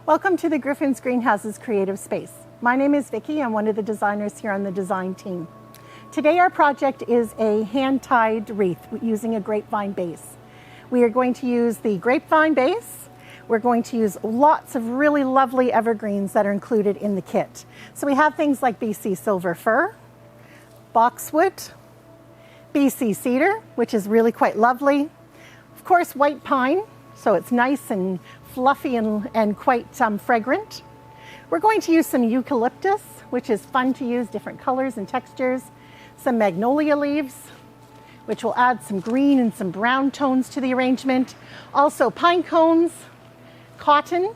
Welcome to the Griffin's Greenhouse's creative space. My name is Vicki. I'm one of the designers here on the design team. Today our project is a hand-tied wreath using a grapevine base. We are going to use the grapevine base. We're going to use lots of really lovely evergreens that are included in the kit. So we have things like BC silver fir, boxwood, BC cedar, which is really quite lovely. Of course, white pine, so it's nice and fluffy and quite fragrant. We're going to use some eucalyptus, which is fun to use, different colors and textures. Some magnolia leaves, which will add some green and some brown tones to the arrangement. Also pine cones, cotton,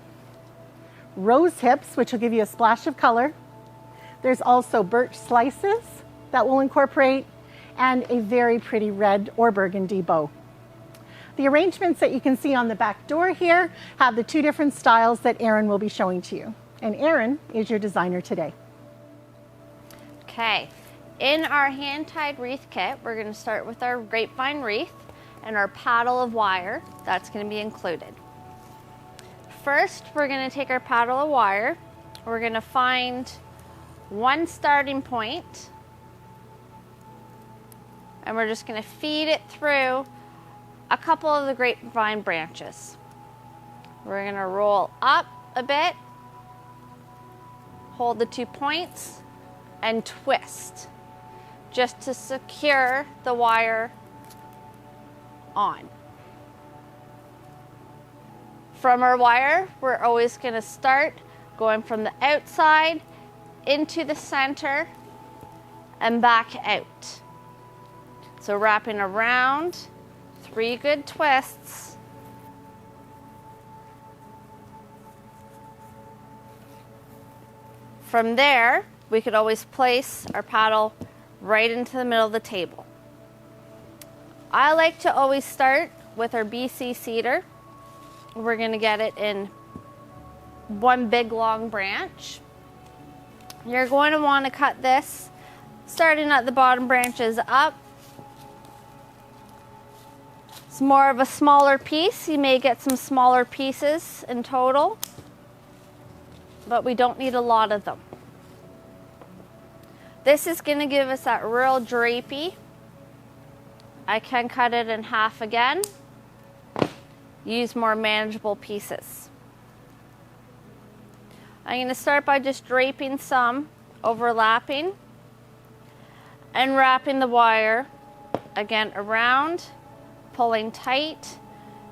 rose hips, which will give you a splash of color. There's also birch slices that will incorporate, and a very pretty red or burgundy bow. The arrangements that you can see on the back door here have the two different styles that Erin will be showing to you. And Erin is your designer today. Okay, in our hand-tied wreath kit, we're going to start with our grapevine wreath and our paddle of wire. That's going to be included. First, we're going to take our paddle of wire. We're going to find one starting point, and we're just going to feed it through a couple of the grapevine branches. We're going to roll up a bit, hold the 2 points, and twist just to secure the wire on. From our wire, we're always going to start going from the outside into the center and back out. So wrapping around, 3 good twists. From there, we could always place our paddle right into the middle of the table. I like to always start with our BC cedar. We're going to get it in one big long branch. You're going to want to cut this starting at the bottom branches up. It's more of a smaller piece. You may get some smaller pieces in total, but we don't need a lot of them. This is going to give us that real drapey. I can cut it in half again. Use more manageable pieces. I'm going to start by just draping some, overlapping, and wrapping the wire again around, pulling tight,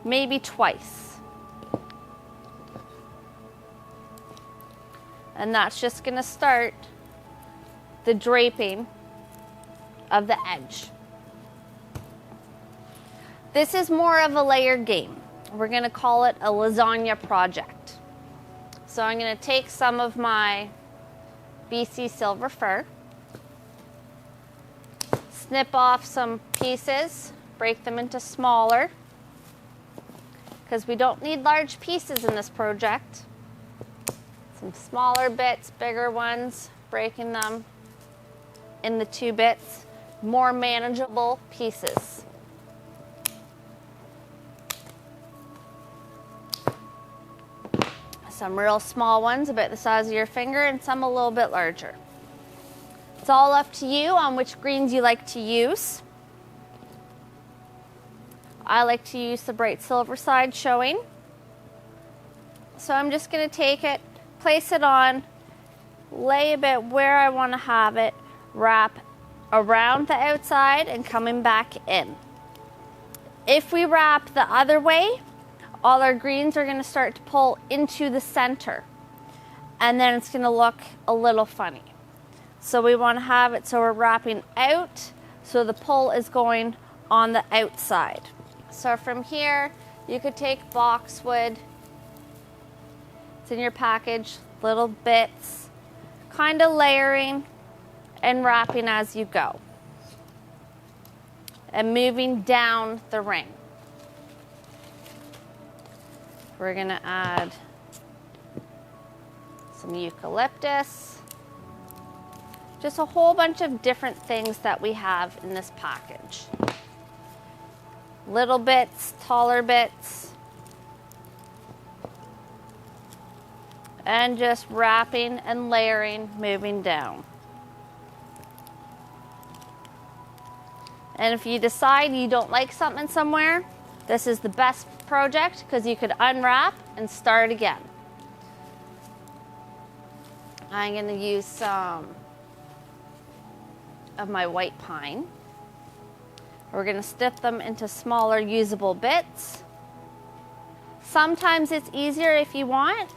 maybe twice. And that's just going to start the draping of the edge. This is more of a layered game. We're going to call it a lasagna project. So I'm going to take some of my BC silver fir, snip off some pieces, break them into smaller, because we don't need large pieces in this project. Some smaller bits, bigger ones, breaking them in the 2 bits, more manageable pieces. Some real small ones, about the size of your finger, and some a little bit larger. It's all up to you on which greens you like to use. I like to use the bright silver side showing. So I'm just going to take it, place it on, lay a bit where I want to have it, wrap around the outside and coming back in. If we wrap the other way, all our greens are going to start to pull into the center, and then it's going to look a little funny. So we want to have it so we're wrapping out, so the pull is going on the outside. So from here, you could take boxwood. It's in your package, little bits, kind of layering and wrapping as you go, and moving down the ring. We're going to add some eucalyptus, just a whole bunch of different things that we have in this package. Little bits, taller bits. And just wrapping and layering, moving down. And if you decide you don't like something somewhere, this is the best project because you could unwrap and start again. I'm going to use some of my white pine. We're going to snip them into smaller usable bits. Sometimes it's easier if you want.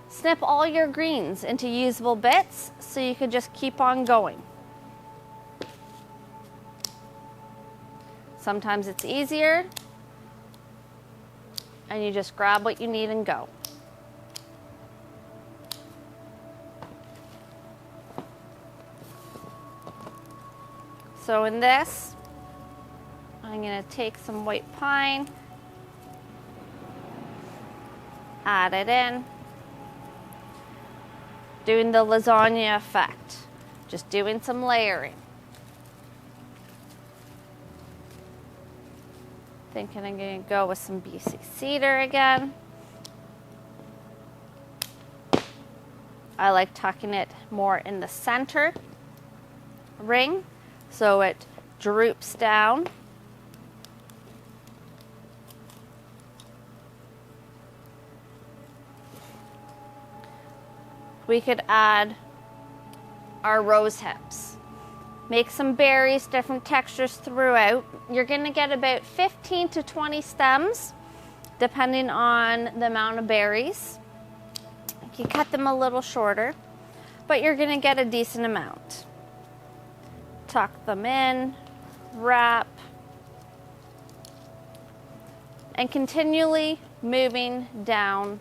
Snip all your greens into usable bits so you can just keep on going. Sometimes it's easier and you just grab what you need and go. So in this, I'm going to take some white pine, add it in, doing the lasagna effect, just doing some layering. Thinking I'm going to go with some BC cedar again. I like tucking it more in the center ring so it droops down. We could add our rose hips. Make some berries, different textures throughout. You're gonna get about 15 to 20 stems, depending on the amount of berries. You cut them a little shorter, but you're gonna get a decent amount. Tuck them in, wrap, and continually moving down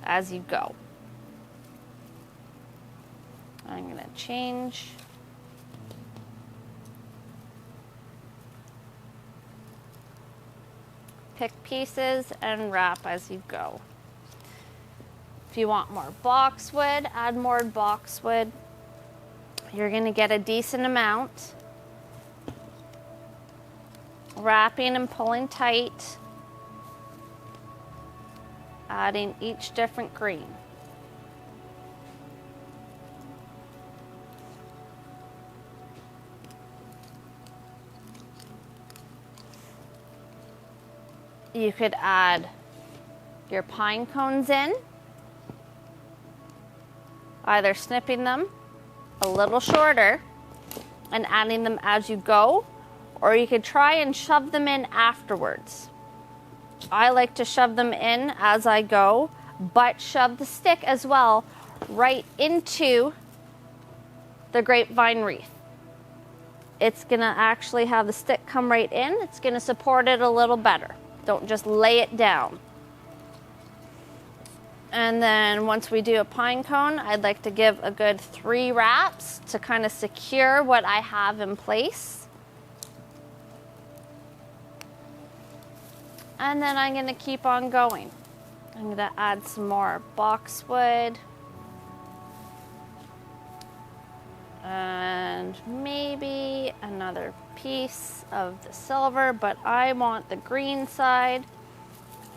as you go. I'm going to change. Pick pieces and wrap as you go. If you want more boxwood, add more boxwood. You're going to get a decent amount. Wrapping and pulling tight. Adding each different green. You could add your pine cones in, either snipping them a little shorter and adding them as you go, or you could try and shove them in afterwards. I like to shove them in as I go, but shove the stick as well right into the grapevine wreath. It's gonna actually have the stick come right in. It's gonna support it a little better. Don't just lay it down. And then once we do a pine cone, I'd like to give a good 3 wraps to kind of secure what I have in place. And then I'm gonna keep on going. I'm gonna add some more boxwood. And maybe another piece of the silver, but I want the green side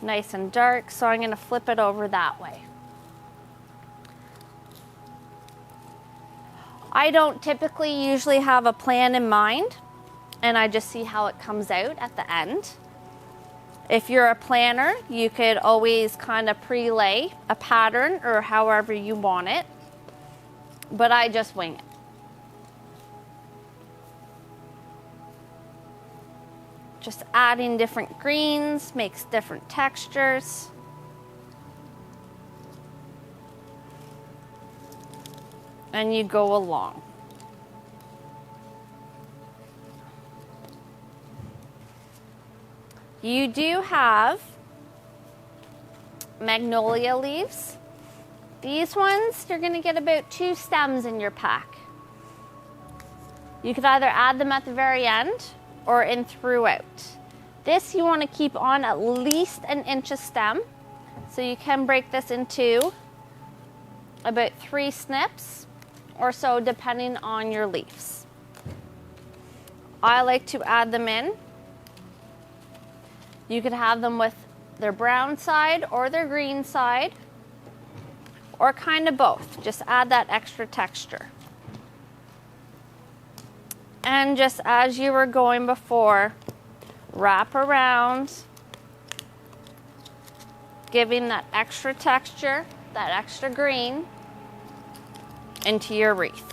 nice and dark, so I'm gonna flip it over that way. I don't typically usually have a plan in mind, and I just see how it comes out at the end. If you're a planner, you could always kind of pre-lay a pattern or however you want it, but I just wing it. Just adding different greens makes different textures. And you go along. You do have magnolia leaves. These ones, you're gonna get about 2 stems in your pack. You could either add them at the very end or in throughout. This you want to keep on at least 1 inch a stem, so you can break this into about 3 snips or so depending on your leaves. I like to add them in. You could have them with their brown side or their green side. or kind of both. Just add that extra texture. And just as you were going before, wrap around, giving that extra texture, that extra green into your wreath.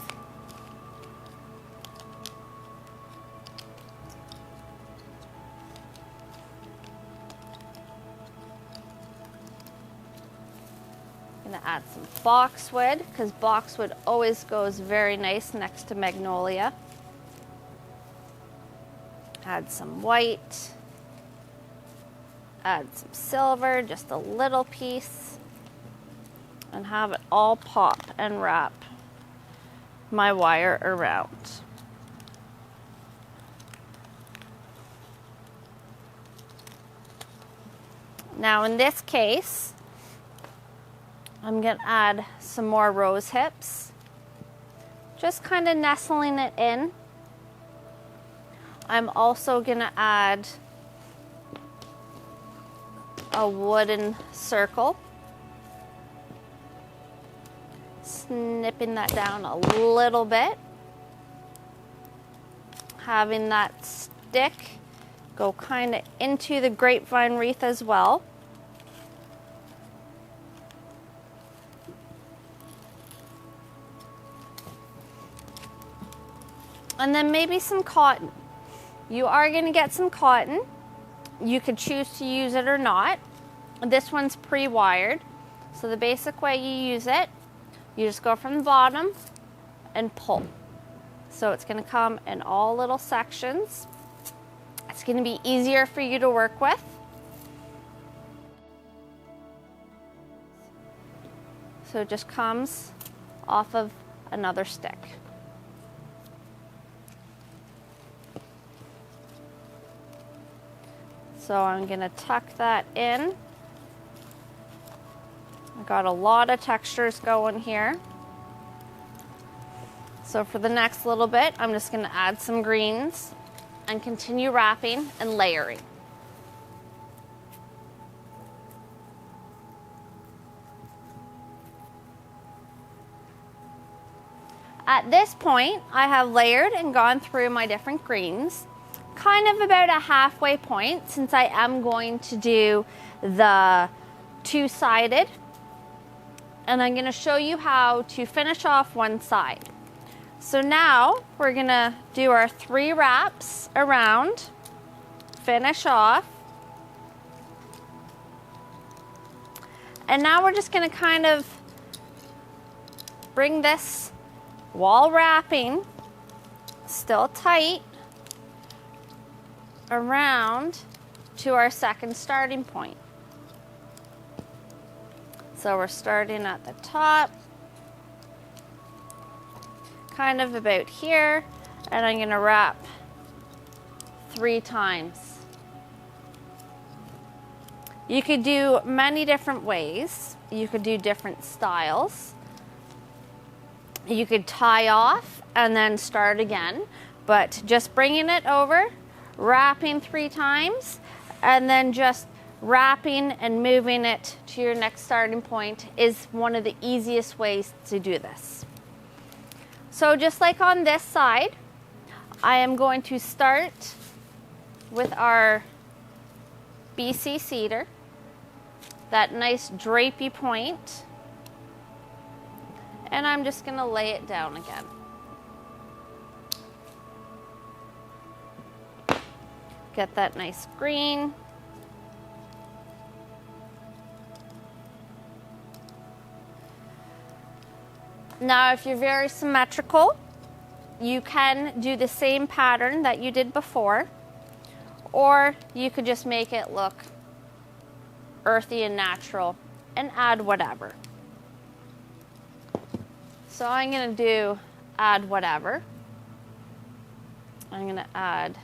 I'm gonna add some boxwood, because boxwood always goes very nice next to magnolia. Add some white, add some silver, just a little piece, and have it all pop and wrap my wire around. Now in this case, I'm going to add some more rose hips, just kind of nestling it in. I'm also going to add a wooden circle, snipping that down a little bit, having that stick go kind of into the grapevine wreath as well. And then maybe some cotton. You are going to get some cotton. You could choose to use it or not. This one's pre-wired. So the basic way you use it, you just go from the bottom and pull. So it's going to come in all little sections. It's going to be easier for you to work with. So it just comes off of another stick. So I'm going to tuck that in. I got a lot of textures going here. So for the next little bit, I'm just going to add some greens and continue wrapping and layering. At this point, I have layered and gone through my different greens, kind of about a halfway point, since I am going to do the two-sided, and I'm going to show you how to finish off one side. So now we're going to do our 3 wraps around, finish off, and now we're just going to kind of bring this while wrapping still tight around to our second starting point. So we're starting at the top, kind of about here, and I'm going to wrap 3 times. You could do many different ways. You could do different styles. You could tie off and then start again, but just bringing it over, wrapping 3 times, and then just wrapping and moving it to your next starting point is one of the easiest ways to do this. So just like on this side, I am going to start with our BC cedar, that nice drapey point, and I'm just going to lay it down again. Get that nice green. Now, if you're very symmetrical, you can do the same pattern that you did before, or you could just make it look earthy and natural and add whatever. So I'm going to do add whatever. I'm going to add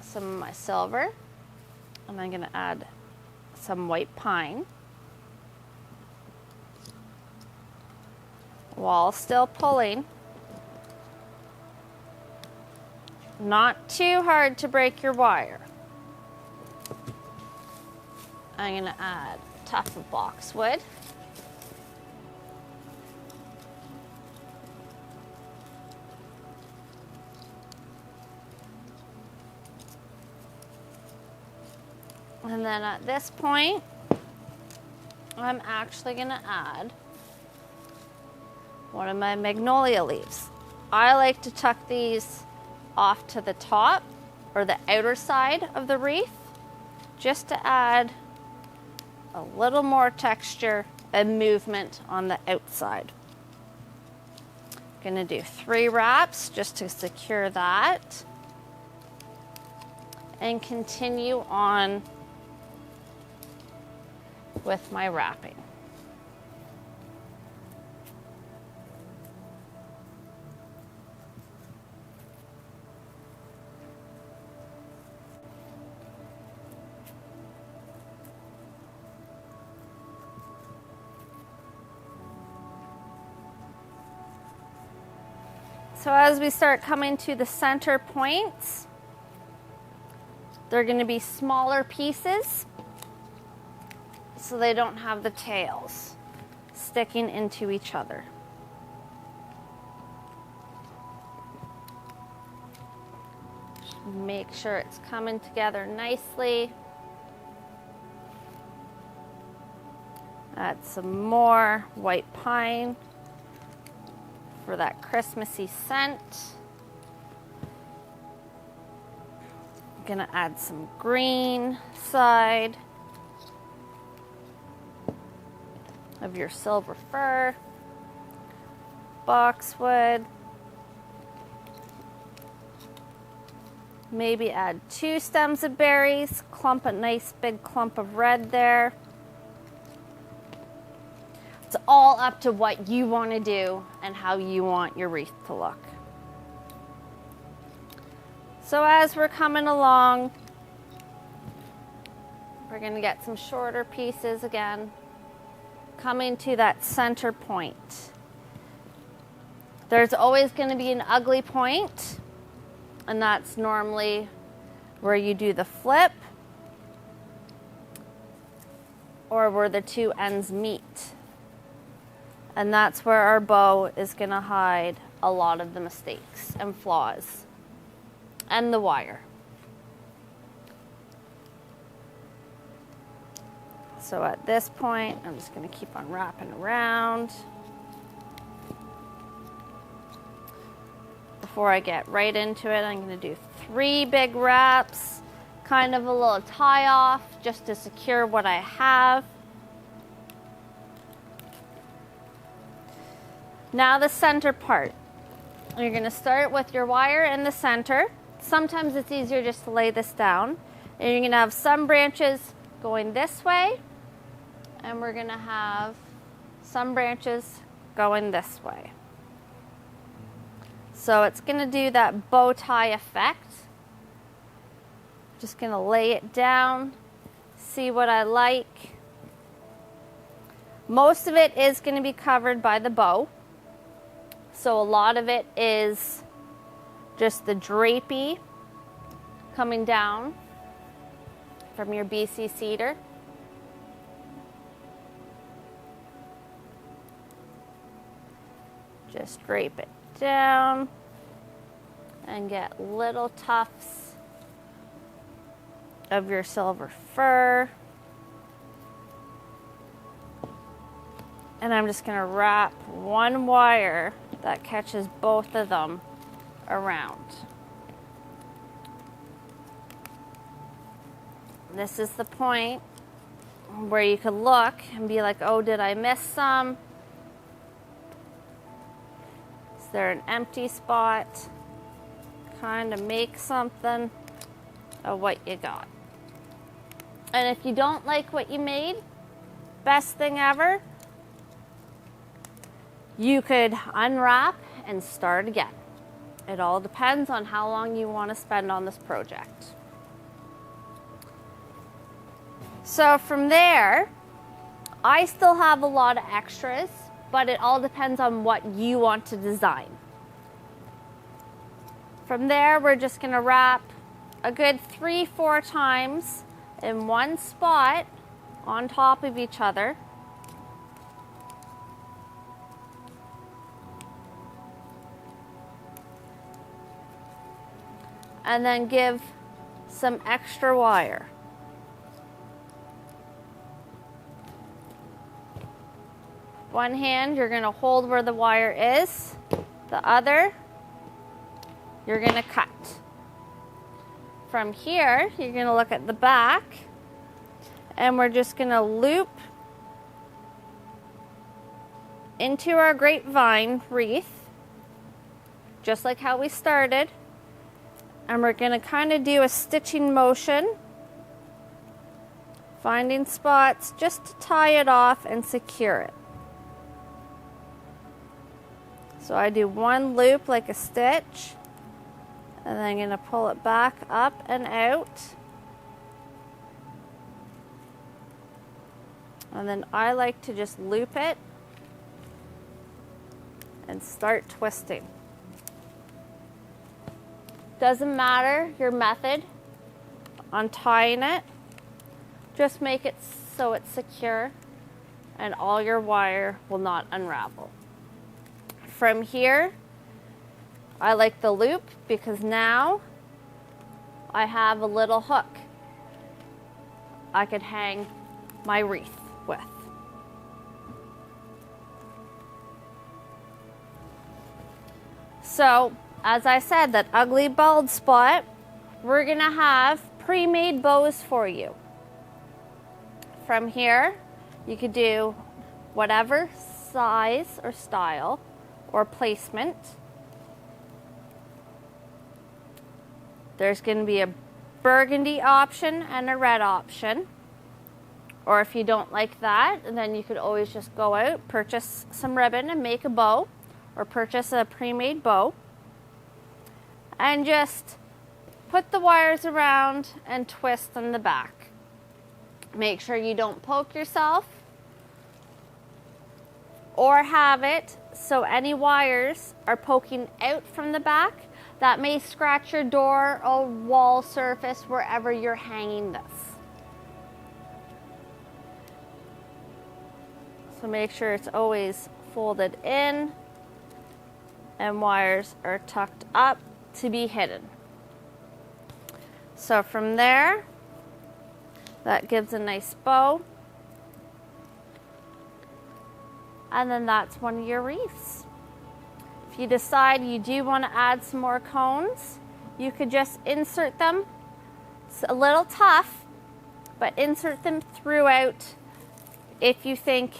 some of my silver, and I'm going to add some white pine, while still pulling. Not too hard to break your wire. I'm going to add a tuft of boxwood. And then at this point, I'm actually gonna add one of my magnolia leaves. I like to tuck these off to the top or the outer side of the wreath just to add a little more texture and movement on the outside. Gonna do 3 wraps just to secure that and continue on with my wrapping. So as we start coming to the center points, they're going to be smaller pieces so they don't have the tails sticking into each other. Just make sure it's coming together nicely. Add some more white pine for that Christmassy scent. I'm gonna add some green side of your silver fir, boxwood. Maybe add 2 stems of berries, clump a nice big clump of red there. It's all up to what you want to do and how you want your wreath to look. So as we're coming along, we're going to get some shorter pieces again, coming to that center point. There's always going to be an ugly point, and that's normally where you do the flip or where the 2 ends meet. And that's where our bow is going to hide a lot of the mistakes and flaws and the wire. So at this point, I'm just going to keep on wrapping around. Before I get right into it, I'm going to do 3 big wraps, kind of a little tie off just to secure what I have. Now the center part. You're going to start with your wire in the center. Sometimes it's easier just to lay this down. And you're going to have some branches going this way, and we're going to have some branches going this way. So it's going to do that bow tie effect. Just going to lay it down, see what I like. Most of it is going to be covered by the bow. So a lot of it is just the drapey coming down from your BC cedar. Just drape it down and get little tufts of your silver fir. And I'm just going to wrap 1 wire that catches both of them around. This is the point where you could look and be like, oh, did I miss some? Is there an empty spot? Kind of make something of what you got. And if you don't like what you made, best thing ever, you could unwrap and start again. It all depends on how long you want to spend on this project. So from there, I still have a lot of extras, but it all depends on what you want to design. From there, we're just going to wrap a good 3-4 times in one spot on top of each other. And then give some extra wire. One hand, you're going to hold where the wire is. The other, you're going to cut. From here, you're going to look at the back, and we're just going to loop into our grapevine wreath, just like how we started. And we're going to kind of do a stitching motion, finding spots just to tie it off and secure it. So I do one loop like a stitch, and then I'm going to pull it back up and out. And then I like to just loop it and start twisting. Doesn't matter your method on tying it, just make it so it's secure and all your wire will not unravel. From here, I like the loop because now I have a little hook I could hang my wreath with. So, as I said, that ugly bald spot, we're gonna have pre-made bows for you. From here, you could do whatever size or style or placement. There's gonna be a burgundy option and a red option. Or if you don't like that, then you could always just go out, purchase some ribbon and make a bow, or purchase a pre-made bow. And just put the wires around and twist on the back. Make sure you don't poke yourself or have it so any wires are poking out from the back. That may scratch your door or wall surface wherever you're hanging this. So make sure it's always folded in and wires are tucked up to be hidden. So from there, that gives a nice bow. And then that's one of your wreaths. If you decide you do want to add some more cones, you could just insert them. It's a little tough, but insert them throughout if you think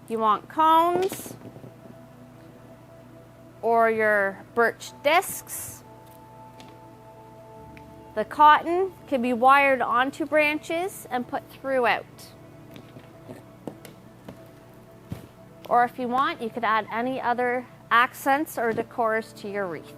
you want cones or your birch discs. The cotton can be wired onto branches and put throughout. Or if you want, you could add any other accents or decors to your wreath.